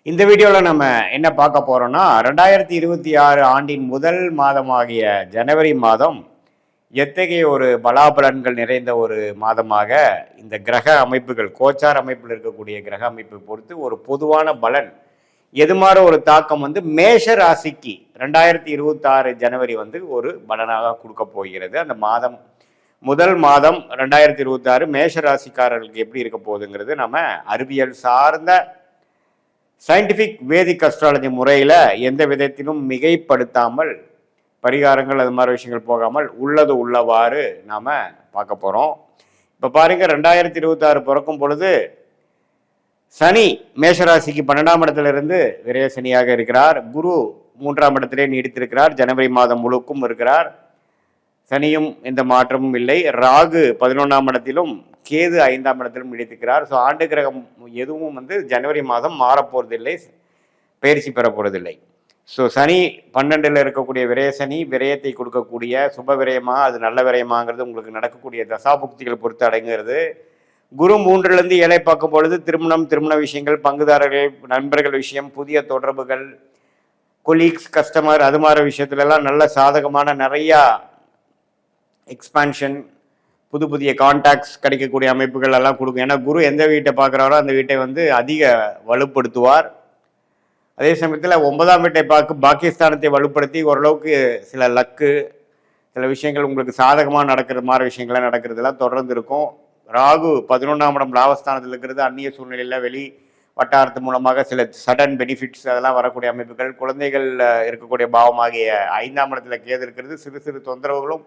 இந்த வீடியோவில் நம்ம என்ன பார்க்க போறோம்னா 2026 ஆண்டின் முதல் மாதமாகிய ஜனவரி மாதம் எத்தகைய ஒரு பலாபலன்கள் நிறைந்த ஒரு மாதமாக இந்த கிரக அமைப்புகள் கோச்சார் அமைப்பில் இருக்கக்கூடிய கிரக அமைப்பை பொறுத்து ஒரு பொதுவான பலன் எது மாதிரி ஒரு தாக்கம் மேஷ ராசிக்கு 2026 ஜனவரி ஒரு பலனாக கொடுக்க போகிறது. அந்த மாதம் முதல் மாதம் 2026 மேஷ ராசிக்காரர்களுக்கு எப்படி இருக்க போகுதுங்கிறது நம்ம அறிவியல் சார்ந்த சயின்டிஃபிக் வேதிக் அஸ்ட்ராலஜி முறையில் எந்த விதத்திலும் மிகைப்படுத்தாமல் பரிகாரங்கள் அது மாதிரி விஷயங்கள் போகாமல் உள்ளது உள்ளவாறு நாம் பார்க்க போகிறோம். இப்போ பாருங்க 2026 பிறக்கும் பொழுது சனி மேஷராசிக்கு 12ஆம் இடத்துல இருந்து விரய சனியாக இருக்கிறார். குரு 3ஆம் இடத்திலே நீடித்திருக்கிறார். ஜனவரி மாதம் முழுக்கும் இருக்கிறார். சனியும் எந்த மாற்றமும் இல்லை. ராகு 11ஆம் இடத்திலும் கேது 5ஆம் இடத்திலும் நீடித்திருக்கிறார். ஸோ ஆண்டு கிரகம் எதுவும் ஜனவரி மாதம் மாறப்போறதில்லை, பயிற்சி பெற போறதில்லை. ஸோ சனி 12ல் இருக்கக்கூடிய விரய சனி விரயத்தை கொடுக்கக்கூடிய சுப விரயமா அது நல்ல விரயமாங்கிறது உங்களுக்கு நடக்கக்கூடிய தசாபுக்திகள் பொறுத்து அடங்குகிறது. குரு 3லிருந்து 7 பார்க்கும் பொழுது திருமண விஷயங்கள், பங்குதாரர்கள், நண்பர்கள் விஷயம், புதிய தொடர்புகள், கொலீக்ஸ், கஸ்டமர் அது மாதிரி விஷயத்துலலாம் நல்ல சாதகமான நிறையா எக்ஸ்பான்ஷன், புதிய கான்டாக்ட்ஸ் கிடைக்கக்கூடிய அமைப்புகள் எல்லாம் கொடுக்கும். ஏன்னா குரு எந்த வீட்டை பார்க்குறாரோ அந்த வீட்டை அதிக வலுப்படுத்துவார். அதே சமயத்தில் 9ஆம் வீட்டை பாகிஸ்தானத்தை வலுப்படுத்தி ஓரளவுக்கு சில லக்கு, சில விஷயங்கள் உங்களுக்கு சாதகமாக நடக்கிற மாதிரி விஷயங்கள்லாம் நடக்கிறதுலாம் தொடர்ந்து இருக்கும். ராகு 11ஆம் இடம் லாபஸ்தானத்தில் இருக்கிறது. அந்நிய சூழ்நிலையில் வெளி வட்டாரத்து மூலமாக சில சடன் பெனிஃபிட்ஸ் அதெல்லாம் வரக்கூடிய அமைப்புகள். குழந்தைகள் இருக்கக்கூடிய பாவமாகிய 5ஆம் இடத்துல கேது இருக்கிறது. சிறு சிறு தொந்தரவுகளும்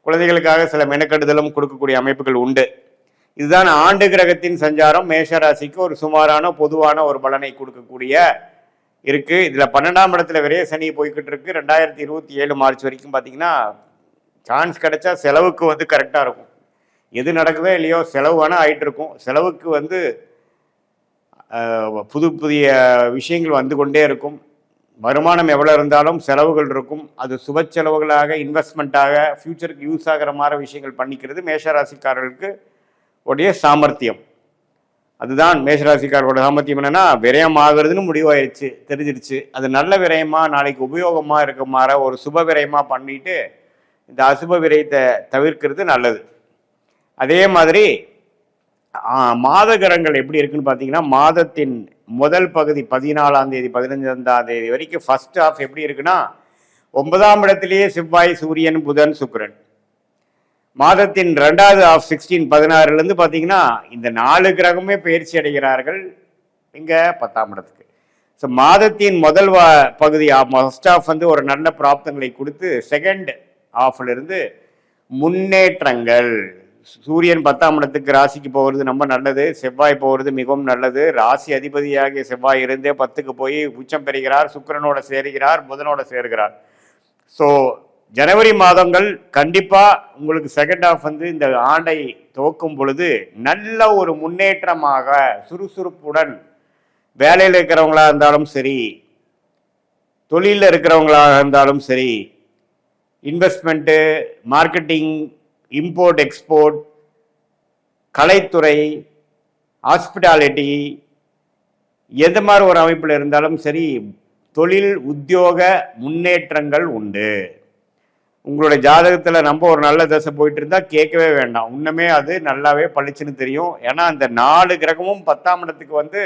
குழந்தைகளுக்காக சில மெனக்கெடுதலும் கொடுக்கக்கூடிய அமைப்புகள் உண்டு. இதுதான் ஆண்டு கிரகத்தின் சஞ்சாரம் மேஷராசிக்கு ஒரு சுமாரான பொதுவான ஒரு பலனை கொடுக்கக்கூடிய இருக்கு. இதுல 12ஆம் இடத்துல விரைய சனி போய்கிட்டு இருக்கு. 2027 மார்ச் வரைக்கும் பார்த்தீங்கன்னா சான்ஸ் கிடைச்சா செலவுக்கு கரெக்டாக இருக்கும். எது நடக்குதோ இல்லையோ செலவு வேணால் ஆயிட்டு இருக்கும். செலவுக்கு புதிய விஷயங்கள் வந்து கொண்டே இருக்கும். வருமானம் எவ்வளோ இருந்தாலும் செலவுகள் இருக்கும். அது சுப செலவுகளாக, இன்வெஸ்ட்மெண்ட்டாக, ஃபியூச்சருக்கு யூஸ் ஆகிற மாதிரி விஷயங்கள் பண்ணிக்கிறது மேஷராசிக்காரர்களுக்கு உடைய சாமர்த்தியம். அதுதான் மேஷராசிக்காரர்களோட சாமர்த்தியம். என்னன்னா விரயம் ஆகுறதுன்னு முடிவாயிருச்சு, தெரிஞ்சிருச்சு. அது நல்ல விரயமா நாளைக்கு உபயோகமாக இருக்க மாதிரி ஒரு சுப விரயமாக பண்ணிட்டு இந்த அசுப விரயத்தை தவிர்க்கிறது நல்லது. அதே மாதிரி மாத கிரகங்கள் எப்படி இருக்குன்னு பார்த்தீங்கன்னா மாதத்தின் முதல் பகுதி 14ஆம் தேதி 15ஆம் தேதி வரைக்கும் ஃபர்ஸ்ட் ஹாஃப் எப்படி இருக்குன்னா 9ஆம் இடத்திலேயே செவ்வாய், சூரியன், புதன், சுக்கிரன். மாதத்தின் 2வது ஹாஃப் 16 பார்த்தீங்கன்னா இந்த 4 கிரகமே பயிற்சி அடைகிறார்கள் இங்க 10ஆம் இடத்துக்கு. ஸோ மாதத்தின் முதல் பகுதி ஃபர்ஸ்ட் ஹாஃப் ஒரு நல்ல பிராப்தங்களை கொடுத்து செகண்ட் ஹாஃப்ல இருந்து முன்னேற்றங்கள். சூரியன் 10ஆம் இடத்துக்கு ராசிக்கு போகிறது ரொம்ப நல்லது. செவ்வாய் போகிறது மிகவும் நல்லது. ராசி அதிபதியாகிய செவ்வாய் இருந்தே 10க்கு போய் உச்சம் பெறுகிறார். சுக்கிரனோட சேருகிறார், புதனோட சேருகிறார். ஸோ ஜனவரி மாதங்கள் கண்டிப்பாக உங்களுக்கு செகண்ட் ஹாஃப் இந்த ஆண்டை துவக்கும் பொழுது நல்ல ஒரு முன்னேற்றமாக சுறுசுறுப்புடன் வேலையில் இருக்கிறவங்களா இருந்தாலும் சரி, தொழிலில் இருக்கிறவங்களாக இருந்தாலும் சரி, இன்வெஸ்ட்மெண்ட்டு, மார்க்கெட்டிங், இம்போர்ட் எக்ஸ்போர்ட், கலைத்துறை, ஹாஸ்பிட்டாலிட்டி, எந்த மாதிரி ஒரு அமைப்பில் இருந்தாலும் சரி தொழில் உத்தியோக முன்னேற்றங்கள் உண்டு. உங்களுடைய ஜாதகத்தில் நம்ம ஒரு நல்ல தசை போயிட்டு இருந்தால் கேட்கவே வேண்டாம், இன்னுமே அது நல்லாவே பளிச்சுன்னு தெரியும். ஏன்னா அந்த 4 கிரகமும் 10ஆம் இடத்துக்கு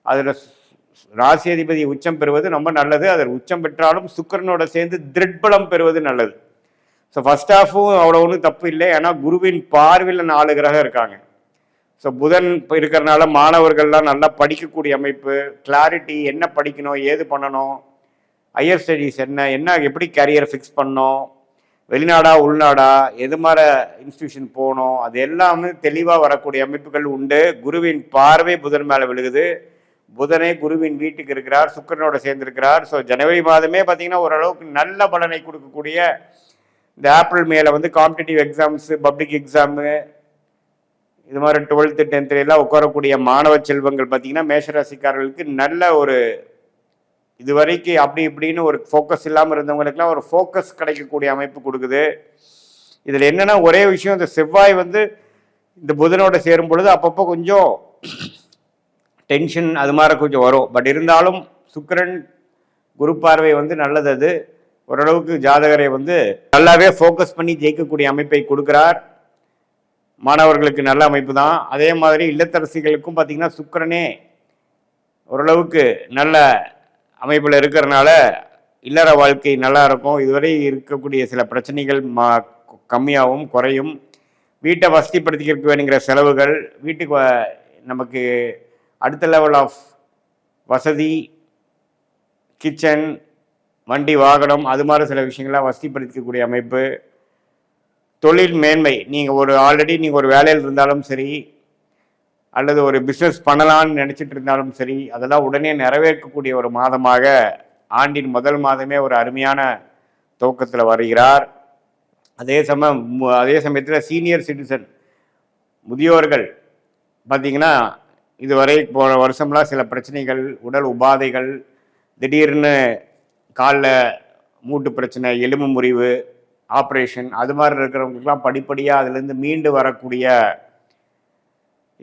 அதில் ராசி அதிபதி உச்சம் பெறுவது ரொம்ப நல்லது. அதில் உச்சம் பெற்றாலும் சுக்கிரனோட சேர்ந்து திருட்பலம் பெறுவது நல்லது. ஸோ ஃபர்ஸ்ட் ஹாஃபும் அவ்வளோ ஒன்றும் தப்பு இல்லை. ஏன்னா குருவின் பார்வையில் 4 கிரகம் இருக்காங்க. ஸோ புதன் இருக்கிறனால மாணவர்கள்லாம் நல்லா படிக்கக்கூடிய அமைப்பு, கிளாரிட்டி, என்ன படிக்கணும், ஏது பண்ணணும், ஹையர் ஸ்டடீஸ் என்ன எப்படி கேரியர் ஃபிக்ஸ் பண்ணணும், வெளிநாடா உள்நாடா, எது மாதிரி இன்ஸ்டிடியூஷன் போகணும், அது எல்லாமே தெளிவாக வரக்கூடிய அமைப்புகள் உண்டு. குருவின் பார்வை புதன் மேலே விழுகுது. புதனே குருவின் வீட்டுக்கு இருக்கிறார், சுக்கிரனோட சேர்ந்திருக்கிறார். ஸோ ஜனவரி மாதமே பார்த்தீங்கன்னா ஓரளவுக்கு நல்ல பலனை கொடுக்கக்கூடிய இந்த ஏப்ரல் மேல காம்படிட்டிவ் எக்ஸாம்ஸ், பப்ளிக் எக்ஸாமு, இது மாதிரி 12th 10th எல்லாம் உட்காரக்கூடிய மாணவ செல்வங்கள் பார்த்தீங்கன்னா மேஷராசிக்காரர்களுக்கு நல்ல ஒரு இதுவரைக்கும் அப்படி இப்படின்னு ஒரு ஃபோக்கஸ் இல்லாமல் இருந்தவங்களுக்குலாம் ஒரு ஃபோக்கஸ் கிடைக்கக்கூடிய அமைப்பு கொடுக்குது. இதில் என்னன்னா ஒரே விஷயம், இந்த செவ்வாய் இந்த புதனோட சேரும் பொழுது அப்பப்போ கொஞ்சம் டென்ஷன் அது மாதிரி கொஞ்சம் வரும். பட் இருந்தாலும் சுக்கிரன் குரு பார்வை வந்து நல்லது. அது ஓரளவுக்கு ஜாதகரை வந்து நல்லாவே ஃபோக்கஸ் பண்ணி ஜெயிக்கக்கூடிய அமைப்பை கொடுக்குறார். மாணவர்களுக்கு நல்ல அமைப்பு தான். அதே மாதிரி இல்லத்தரசிகளுக்கும் பார்த்திங்கன்னா சுக்கிரனே ஓரளவுக்கு நல்ல அமைப்பில் இருக்கிறனால இல்லற வாழ்க்கை நல்லா இருக்கும். இதுவரை இருக்கக்கூடிய சில பிரச்சனைகள் கம்மியாகவும் குறையும். வீட்டை வசதிப்படுத்திக்க வேணுங்கிற செலவுகள், வீட்டுக்கு நமக்கு அடுத்த லெவல் ஆஃப் வசதி, கிச்சன், வண்டி வாகனம், அது மாதிரி சில விஷயங்கள்லாம் வசதிப்படுத்திக்கக்கூடிய அமைப்பு. தொழில் மேன்மை, நீங்கள் ஆல்ரெடி நீங்கள் ஒரு வேலையில் இருந்தாலும் சரி, அல்லது ஒரு பிஸ்னஸ் பண்ணலான்னு நினச்சிட்டு இருந்தாலும் சரி, அதெல்லாம் உடனே நிறைவேற்றக்கூடிய ஒரு மாதமாக ஆண்டின் முதல் மாதமே ஒரு அருமையான துவக்கத்தில் வருகிறார். அதே சமயத்தில் சீனியர் சிட்டிசன் முதியோர்கள் பார்த்திங்கன்னா, இதுவரை போன வருஷம்லாம் சில பிரச்சனைகள், உடல் உபாதைகள், திடீர்னு காலில் மூட்டு பிரச்சனை, எலும்பு முறிவு, ஆப்ரேஷன், அது மாதிரி இருக்கிறவங்களுக்குலாம் படிப்படியாக அதுலேருந்து மீண்டு வரக்கூடிய,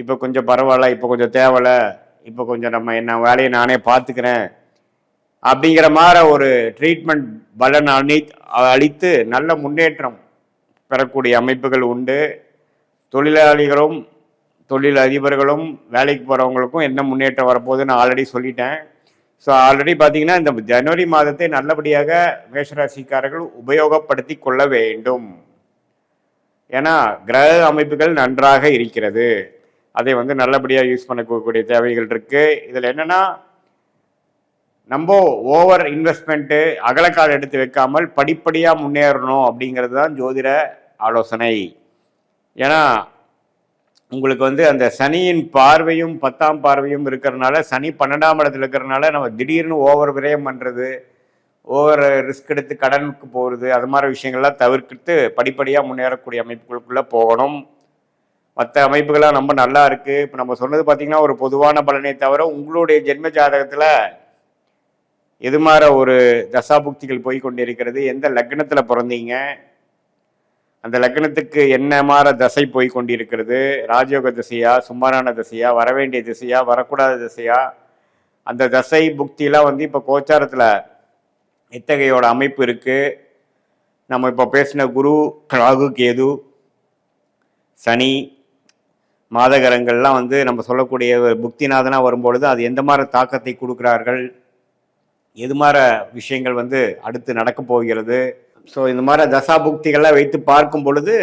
இப்போ கொஞ்சம் பரவாயில்ல, இப்போ கொஞ்சம் தேவலை, இப்போ கொஞ்சம் என்ன வேலையை நானே பார்த்துக்கிறேன் அப்படிங்கிற மாதிரி ஒரு ட்ரீட்மெண்ட் பலன் அளித்து நல்ல முன்னேற்றம் பெறக்கூடிய அமைப்புகள் உண்டு. தொழிலாளிகளும் தொழில் அதிபர்களும் வேலைக்கு போகிறவங்களுக்கும் என்ன முன்னேற்றம் வரப்போகுது நான் ஆல்ரெடி சொல்லிட்டேன். ஸோ ஆல்ரெடி பார்த்தீங்கன்னா இந்த ஜனவரி மாதத்தை நல்லபடியாக மேஷராசிக்காரர்கள் உபயோகப்படுத்தி கொள்ள வேண்டும். ஏன்னா கிரக அமைப்புகள் நன்றாக இருக்கிறது. அதை வந்து நல்லபடியாக யூஸ் பண்ணக்கூடிய தேவைகள் இருக்குது. இதில் என்னென்னா, நம்ம ஓவர் இன்வெஸ்ட்மெண்ட்டு அகலக்கால் எடுத்து வைக்காமல் படிப்படியாக முன்னேறணும் அப்படிங்கிறது தான் ஜோதிட ஆலோசனை. ஏன்னா உங்களுக்கு வந்து அந்த சனியின் பார்வையும் 10ஆம் பார்வையும் இருக்கிறதுனால, சனி 12ஆம் இடத்துல இருக்கிறதுனால நம்ம திடீர்னு ஓவர் விரயம் பண்ணுறது, ஓவர் ரிஸ்க் எடுத்து கடனுக்கு போகிறது, அது மாதிரி விஷயங்கள்லாம் தவிர்த்து படிப்படியாக முன்னேறக்கூடிய அமைப்புகளுக்குள்ளே போகணும். மற்ற அமைப்புகள்லாம் ரொம்ப நல்லா இருக்குது. இப்போ நம்ம சொன்னது பார்த்திங்கன்னா ஒரு பொதுவான பலனை தவிர, உங்களுடைய ஜென்ம ஜாதகத்தில் எது மாதிரி ஒரு தசாபுக்திகள் போய் கொண்டிருக்கிறது, எந்த லக்னத்தில் பிறந்தீங்க, அந்த லக்னத்துக்கு என்ன மாதிரி தசை போய் கொண்டிருக்கிறது, ராஜயோக திசையா, சுமாரான திசையா, வரவேண்டிய திசையா, வரக்கூடாத திசையா, அந்த தசை புக்தியெலாம் வந்து இப்போ கோச்சாரத்தில் எத்தகையோட அமைப்பு இருக்குது. நம்ம இப்போ பேசின குரு, ராகு, கேது, சனி, மாதகரங்கள்லாம் வந்து நம்ம சொல்லக்கூடிய புக்திநாதனாக வரும்பொழுது அது எந்த மாதிரி தாக்கத்தை கொடுக்குறார்கள், எது மாதிரி விஷயங்கள் வந்து அடுத்து நடக்க போகிறது. ஸோ இந்த மாதிரி தசாபுக்திகள்லாம் வைத்து பார்க்கும் பொழுது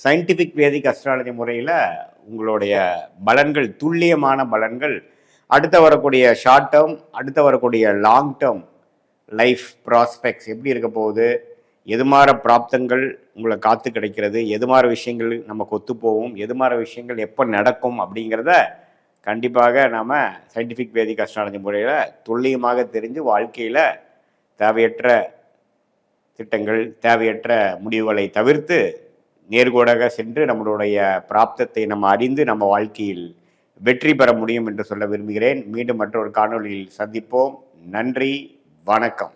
சயின்டிஃபிக் வேதிக் அஸ்ட்ராலஜி முறையில் உங்களுடைய பலன்கள், துல்லியமான பலன்கள், அடுத்து வரக்கூடிய ஷார்ட் டேர்ம், அடுத்து வரக்கூடிய லாங் டேர்ம் லைஃப் ப்ராஸ்பெக்ட்ஸ் எப்படி இருக்க போகுது, எது மாதிரி பிராப்தங்கள் உங்களை காத்து கிடைக்கிறது, எது மாதிரி விஷயங்கள் நமக்கு ஒத்து போகும், எது மாதிரி விஷயங்கள் எப்போ நடக்கும் அப்படிங்கிறத கண்டிப்பாக நாம் சயின்டிஃபிக் வேதிக் அஸ்ட்ராலஜி முறையில் துல்லியமாக தெரிஞ்சு வாழ்க்கையில் தேவையற்ற திட்டங்கள், தேவையற்ற முடிவுகளை தவிர்த்து நேர்கோடாக சென்று நம்மளுடைய பிராப்தத்தை நம்ம அறிந்து நம்ம வாழ்க்கையில் வெற்றி பெற முடியும் என்று சொல்ல விரும்புகிறேன். மீண்டும் மற்றொரு காணொளியில் சந்திப்போம். நன்றி, வணக்கம்.